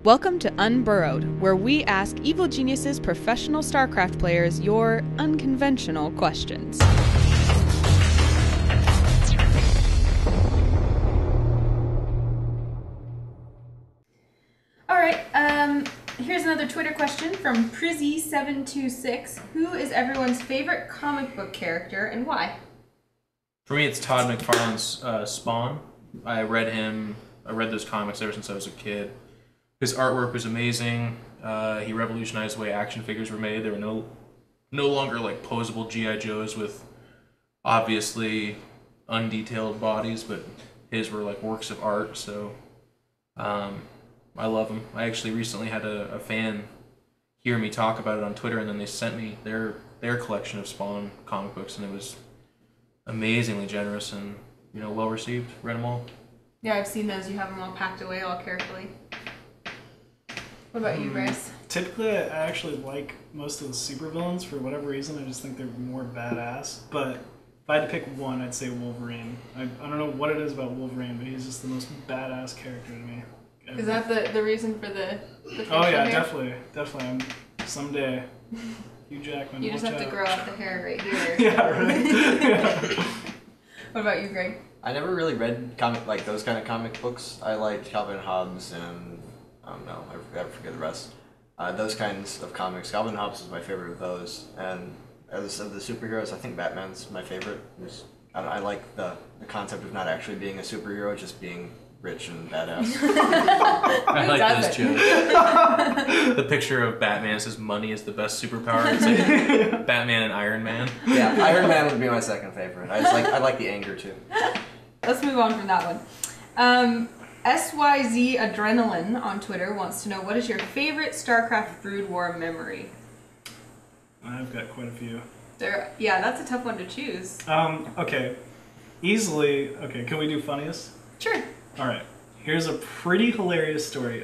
Welcome to Unburrowed, where we ask Evil Genius's professional StarCraft players your unconventional questions. Alright, here's another Twitter question from Prizzy726. Who is everyone's favorite comic book character and why? For me, it's Todd McFarlane's Spawn. I read those comics ever since I was a kid. His artwork was amazing. He revolutionized the way action figures were made. They were no longer like posable G.I. Joes with obviously undetailed bodies, but his were like works of art. So I love him. I actually recently had a fan hear me talk about it on Twitter, and then they sent me their collection of Spawn comic books, and it was amazingly generous and well received. Read them all. Yeah, I've seen those. You have them all packed away all carefully. What about you, Bryce? Typically, I actually like most of the supervillains for whatever reason. I just think they're more badass. But if I had to pick one, I'd say Wolverine. I don't know what it is about Wolverine, but he's just the most badass character to me. Is that the reason for the Oh yeah, hair? definitely. Someday, Hugh Jackman. You just have to grow out the hair right here. Yeah, right. Yeah. What about you, Greg? I never really read those kind of comic books. I liked Calvin and Hobbes and I don't know, I forget the rest. Those kinds of comics. Calvin and Hobbes is my favorite of those, and as of the superheroes, I think Batman's my favorite. I like the concept of not actually being a superhero, just being rich and badass. I like those jokes. The picture of Batman says money is the best superpower. It's like Batman and Iron Man. Yeah, Iron Man would be my second favorite. I like the anger too. Let's move on from that one. SYZ Adrenaline on Twitter wants to know, what is your favorite StarCraft Brood War memory? I've got quite a few. Yeah, that's a tough one to choose. Okay. Easily, okay, can we do funniest? Sure. Alright. Here's a pretty hilarious story.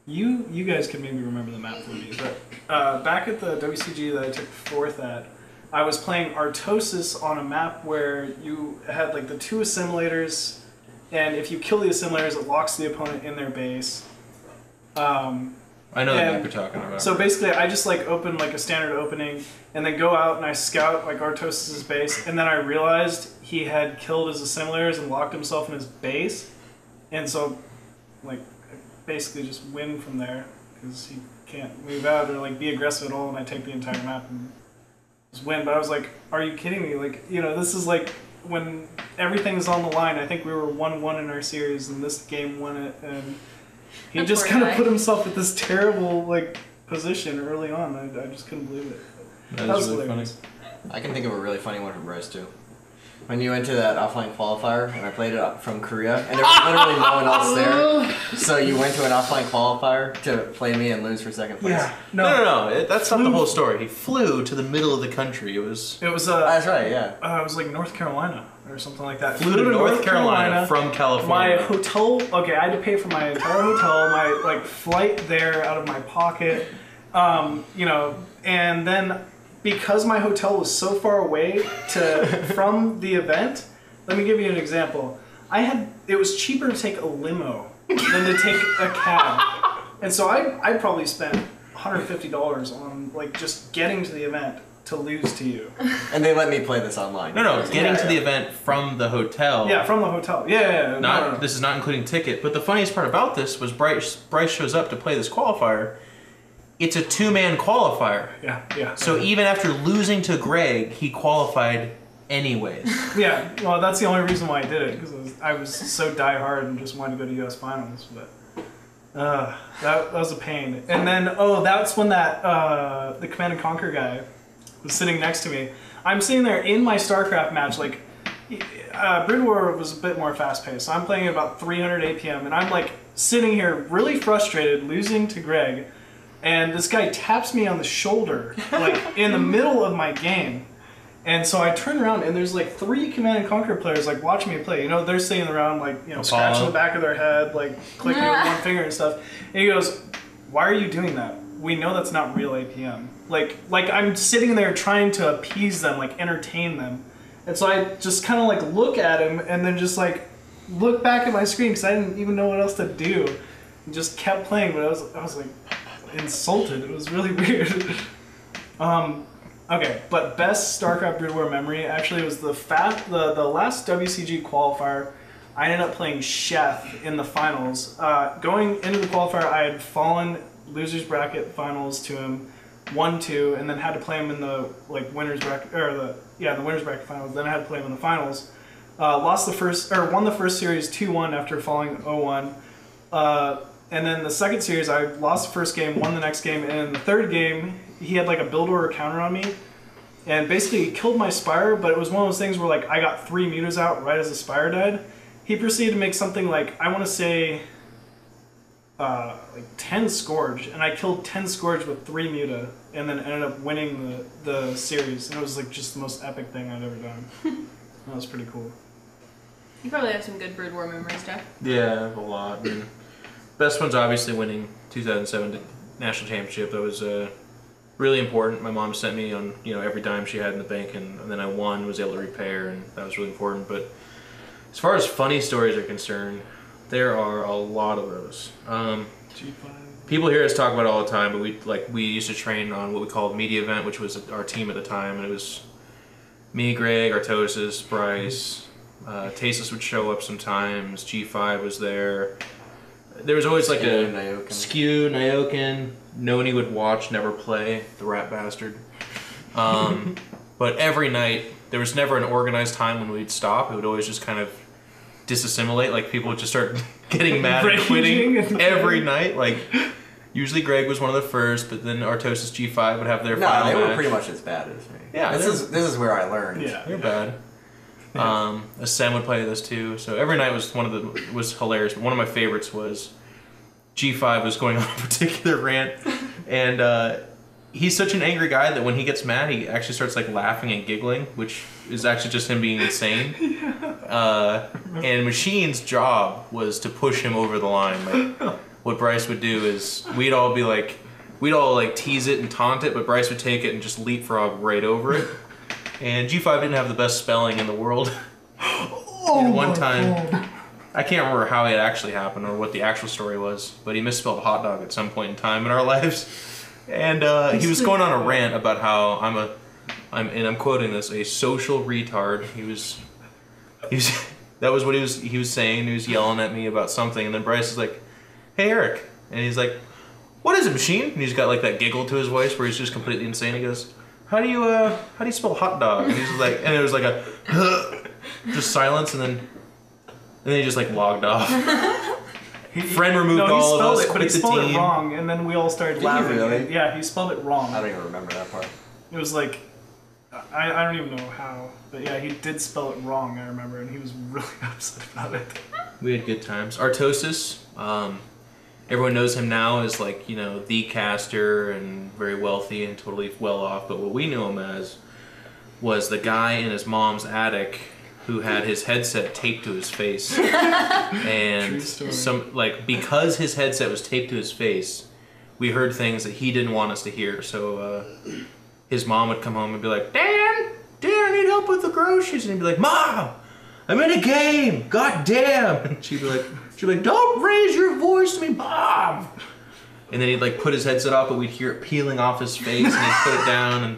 You guys can maybe remember the map for me, but back at the WCG that I took 4th at, I was playing Artosis on a map where you had like the 2 assimilators, and if you kill the assimilators, it locks the opponent in their base. I know the map you're talking about. So basically, I just like open like a standard opening, and then go out and I scout like Artosis' base, and then I realized he had killed his assimilators and locked himself in his base, and so like I basically just win from there because he can't move out or like be aggressive at all, and I take the entire map and just win. But I was like, are you kidding me? Like, this is like when everything's on the line. I think we were 1-1 in our series, and this game won it, and he just kind of put himself at this terrible like position early on. I just couldn't believe it. That was really funny. I can think of a really funny one from Bryce too. When you went to that offline qualifier, and I played it up from Korea, and there was literally no one else there, so you went to an offline qualifier to play me and lose for second place. Yeah, no. That's not the whole story. He flew to the middle of the country. It was. That's right. Yeah. It was like North Carolina or something like that. Flew to North Carolina from California. My hotel. Okay, I had to pay for my entire hotel, my like flight there out of my pocket. And then, because my hotel was so far away from the event, let me give you an example. It was cheaper to take a limo than to take a cab. And so I probably spent $150 on like just getting to the event to lose to you. And they let me play this online. No, getting to the event from the hotel. Yeah, from the hotel. Yeah. No. This is not including ticket. But the funniest part about this was Bryce shows up to play this qualifier. It's a 2-man qualifier. Yeah. So even after losing to Greg, he qualified anyways. Yeah, well, that's the only reason why I did it, because I was so diehard and just wanted to go to US Finals, but that was a pain. And then, that's when the Command & Conquer guy was sitting next to me. I'm sitting there in my StarCraft match, like, Brood War was a bit more fast-paced, so I'm playing at about 300 APM, and I'm like sitting here really frustrated, losing to Greg, and this guy taps me on the shoulder, like in the middle of my game. And so I turn around, and there's like 3 Command & Conquer players like watching me play. They're sitting around like, scratching the back of their head, like clicking with one finger and stuff. And he goes, "Why are you doing that? We know that's not real APM." Like I'm sitting there trying to appease them, like entertain them. And so I just kind of like look at him and then just like look back at my screen because I didn't even know what else to do. just kept playing, but I was like insulted. It was really weird. Okay, but best StarCraft Brood War memory actually was the last WCG qualifier. I ended up playing Sheth in the finals. Going into the qualifier, I had fallen losers bracket finals to him, 1-2, and then had to play him in the winners bracket the winners bracket finals. Then I had to play him in the finals. Won the first series 2-1 after falling 0-1. And then the second series, I lost the first game, won the next game, and in the third game, he had like a build order counter on me, and basically he killed my Spire. But it was one of those things where like I got 3 mutas out right as the Spire died. He proceeded to make something like, I want to say, like 10 Scourge, and I killed 10 Scourge with 3 muta, and then ended up winning the series. And it was like just the most epic thing I'd ever done. That was pretty cool. You probably have some good Brood War memories, Jeff. Yeah, a lot. I mean, best one's obviously winning 2007 national championship. That was really important. My mom sent me on every dime she had in the bank, and then I won, was able to repay her, and that was really important. But as far as funny stories are concerned, there are a lot of those. People hear us talk about it all the time, but we used to train on what we called media event, which was our team at the time, and it was me, Greg, Artosis, Bryce, Tasis would show up sometimes. G5 was there. There was always like a Skew, Nyokin. Noni would watch, never play, the rat bastard. But every night, there was never an organized time when we'd stop. It would always just kind of disassimilate. Like people would just start getting mad and quitting every night. Like usually Greg was one of the first, but then Artosis G5 would have their final they match. were pretty much as bad as me. Yeah, this is where I learned. Yeah, they're bad. Ascend would play this too. So every night was hilarious. But one of my favorites was G5 was going on a particular rant, and he's such an angry guy that when he gets mad, he actually starts like laughing and giggling, which is actually just him being insane. And Machine's job was to push him over the line. Like what Bryce would do is we'd all tease it and taunt it, but Bryce would take it and just leapfrog right over it. And G5 didn't have the best spelling in the world. And one time, God. I can't remember how it actually happened or what the actual story was, but he misspelled Hotdog at some point in time in our lives. And he was going on a rant about how I'm quoting this, a social retard. That was what he was saying. He was yelling at me about something, and then Bryce is like, "Hey Eric," and he's like, "What is it, Machine?" And he's got like that giggle to his voice where he's just completely insane. He goes, How do you spell hot dog? And he's like, and it was like a just silence, and then he just like logged off. Friend removed all of us, but he quit the spelled team. it wrong, and then we all started laughing. Really? Yeah, he spelled it wrong. I don't even remember that part. It was like, I don't even know how, but yeah, he did spell it wrong. I remember, and he was really upset about it. We had good times. Artosis, everyone knows him now as like, the caster and very wealthy and totally well off. But what we knew him as was the guy in his mom's attic who had his headset taped to his face. And because his headset was taped to his face, we heard things that he didn't want us to hear. So his mom would come home and be like, Dan, I need help with the groceries. And he'd be like, Mom, I'm in a game. God damn. And she'd be like, don't raise your voice to me, Mom. And then he'd like put his headset off, but we'd hear it peeling off his face, and he'd put it down, and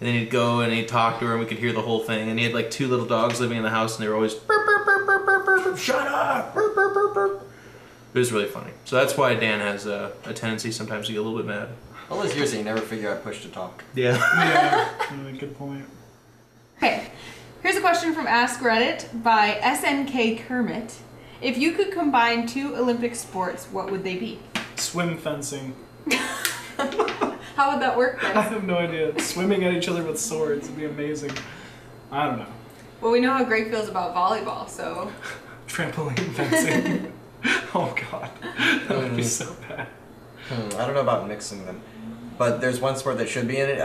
then he'd go and he'd talk to her, and we could hear the whole thing. And he had like 2 little dogs living in the house, and they were always burp, burp, burp, burp, burp, burp, burp, shut up, burp, burp, burp, burp. It was really funny. So that's why Dan has a tendency sometimes to get a little bit mad. All those years that you never figure out push to talk. Yeah. Yeah, good point. Okay, here's a question from Ask Reddit by SNK Kermit. If you could combine 2 Olympic sports, what would they be? Swim fencing. How would that work, I guys? have no idea. Swimming at each other with swords would be amazing. I don't know. Well, we know how Greg feels about volleyball, so... Trampoline fencing. Oh god, that would be so bad. I don't know about mixing them, but there's one sport that should be in it.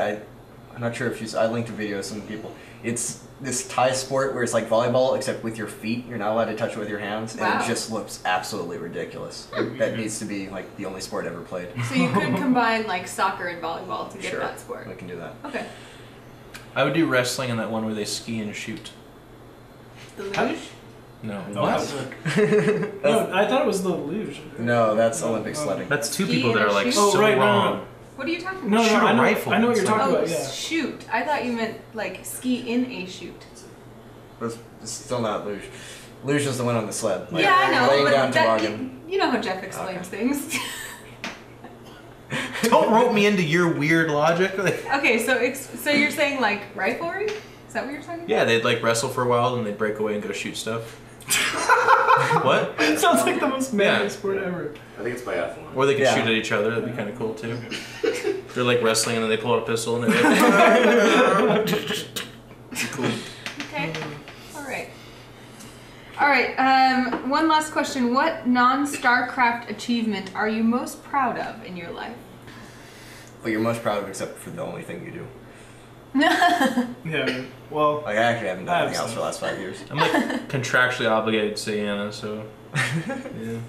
I'm not sure if I linked a video of some people. It's this Thai sport where it's like volleyball except with your feet. You're not allowed to touch it with your hands, and Wow. it just looks absolutely ridiculous. That needs to be like the only sport ever played. So you could combine like soccer and volleyball to get Sure, that sport. we can do that. Okay. I would do wrestling and that one where they ski and shoot. The How luge? No. Oh, What? No, I thought it was the luge. No, that's Olympic sledding. That's two Ski people that and are a like shoot? so Oh, right, no, no, wrong. no. What are you talking No, about? Shoot no, a I know, rifle. I know what you're It's talking Oh, about. Yeah. shoot. I thought you meant like ski in a chute. But it's still not luge. Luge is the one on the sled. Like, Yeah, I know, laying but down that, toboggan. you know how Jeff explains things. Don't rope me into your weird logic. Okay, so you're saying like riflery? Is that what you're talking about? Yeah, they'd like wrestle for a while, and they'd break away and go shoot stuff. What? It sounds like the most manly Yeah. sport ever. I think it's biathlon. Or they could Yeah. shoot at each other. That'd be kind of cool too. They're like wrestling, and then they pull out a pistol, and they're cool. Okay. All right. One last question. What non-StarCraft achievement are you most proud of in your life? But you're most proud of except for the only thing you do. Yeah. Well, Like, I actually haven't done I anything have else for the last 5 years. I'm like contractually obligated to say Anna, so yeah.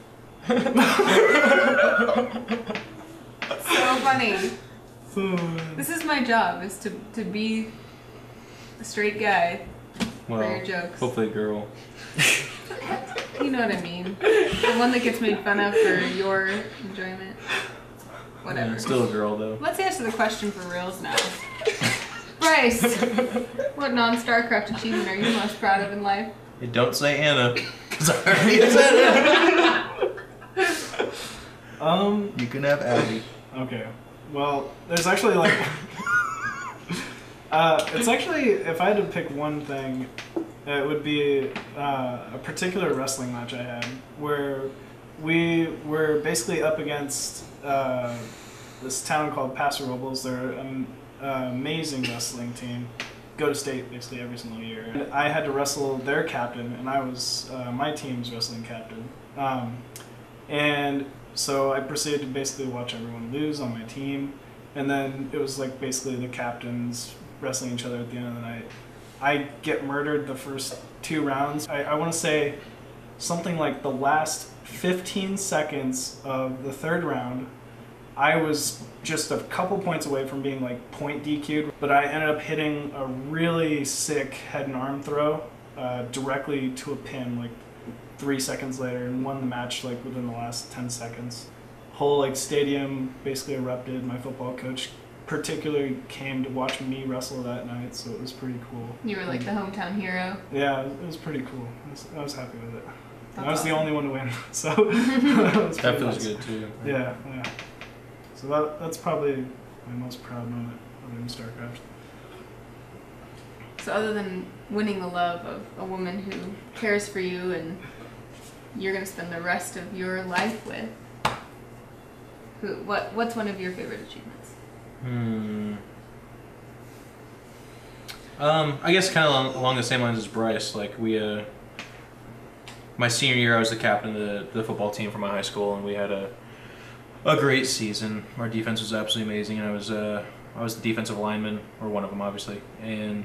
So funny. so, This is my job, is to be a straight guy for Well, your jokes. hopefully a girl. You know what I mean. The one that gets made fun of for your enjoyment. Whatever. Yeah, still a girl though. Let's answer the question for reals now. Bryce, what non-StarCraft achievement are you most proud of in life? Hey, don't say Anna, because I already said it. You can have Abby. okay. Well, there's actually like, it's actually, if I had to pick one thing, it would be a particular wrestling match I had where we were basically up against this town called Paso Robles. They're an amazing wrestling team. Go to state basically every single year. And I had to wrestle their captain, and I was my team's wrestling captain. And so I proceeded to basically watch everyone lose on my team, and then it was like basically the captains wrestling each other at the end of the night. I get murdered the first 2 rounds. I want to say something like the last 15 seconds of the 3rd round, I was just a couple points away from being like point DQ'd, but I ended up hitting a really sick head and arm throw directly to a pin like 3 seconds later, and won the match like within the last 10 seconds. Whole like stadium basically erupted. My football coach particularly came to watch me wrestle that night, so it was pretty cool. You were like the hometown hero. Yeah, it was pretty cool. I was happy with it. That's I was the awesome. only one to win, so that was That pretty feels nice. good too. Yeah, yeah. So that's probably my most proud moment of StarCraft. So other than winning the love of a woman who cares for you and you're gonna spend the rest of your life with, what's one of your favorite achievements? I guess kind of along the same lines as Bryce. Like we, my senior year, I was the captain of the football team for my high school, and we had a great season. Our defense was absolutely amazing, and I was the defensive lineman, or one of them, obviously. And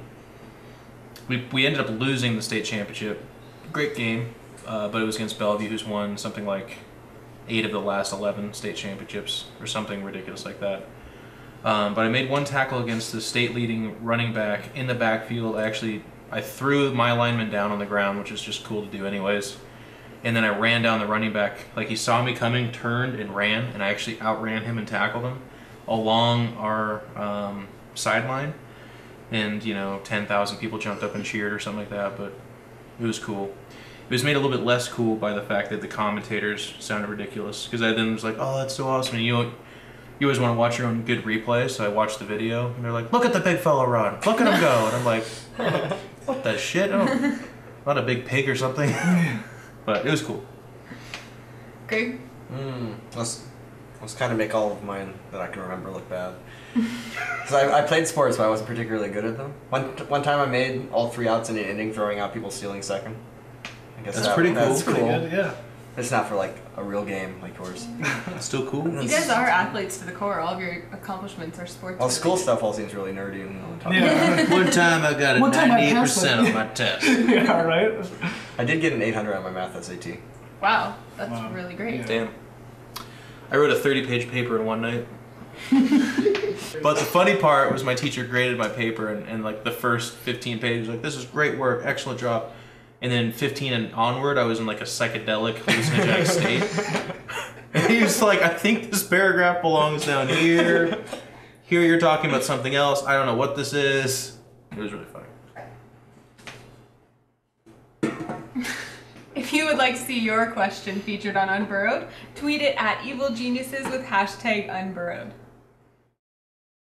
we ended up losing the state championship. Great game, but it was against Bellevue, who's won something like 8 of the last 11 state championships, or something ridiculous like that. But I made one tackle against the state-leading running back in the backfield. I threw my lineman down on the ground, which is just cool to do anyways. And then I ran down the running back. Like, he saw me coming, turned, and ran, and I actually outran him and tackled him along our sideline. And, 10,000 people jumped up and cheered or something like that, but it was cool. It was made a little bit less cool by the fact that the commentators sounded ridiculous. Because I then was like, oh, that's so awesome. And you always want to watch your own good replay, so I watched the video, and they're like, look at the big fella run. Look at him go. And I'm like, what the shit? Not a big pig or something. But it was cool. Greg? Let's kind of make all of mine that I can remember look bad. So I played sports, but I wasn't particularly good at them. One time I made all 3 outs in an inning, throwing out people stealing second. I guess That's pretty cool. That's Pretty cool. good, yeah. It's not for like a real game like yours. It's still cool. You guys are athletes to the core. All of your accomplishments are sports. Well, school stuff all seems really nerdy and on top. Yeah. One time I got a One time I passed 98% on my test. Yeah, right? I did get an 800 on my math SAT. Wow, that's Wow. really great. Yeah. Damn. I wrote a 30-page paper in one night. But the funny part was my teacher graded my paper, and like the first 15 pages, like, this is great work, excellent job. And then 15 and onward, I was in like a psychedelic hallucinogenic state. And he was like, I think this paragraph belongs down here. Here you're talking about something else. I don't know what this is. It was really funny. If you would like to see your question featured on Unburrowed, tweet it at Evil Geniuses with hashtag Unburrowed.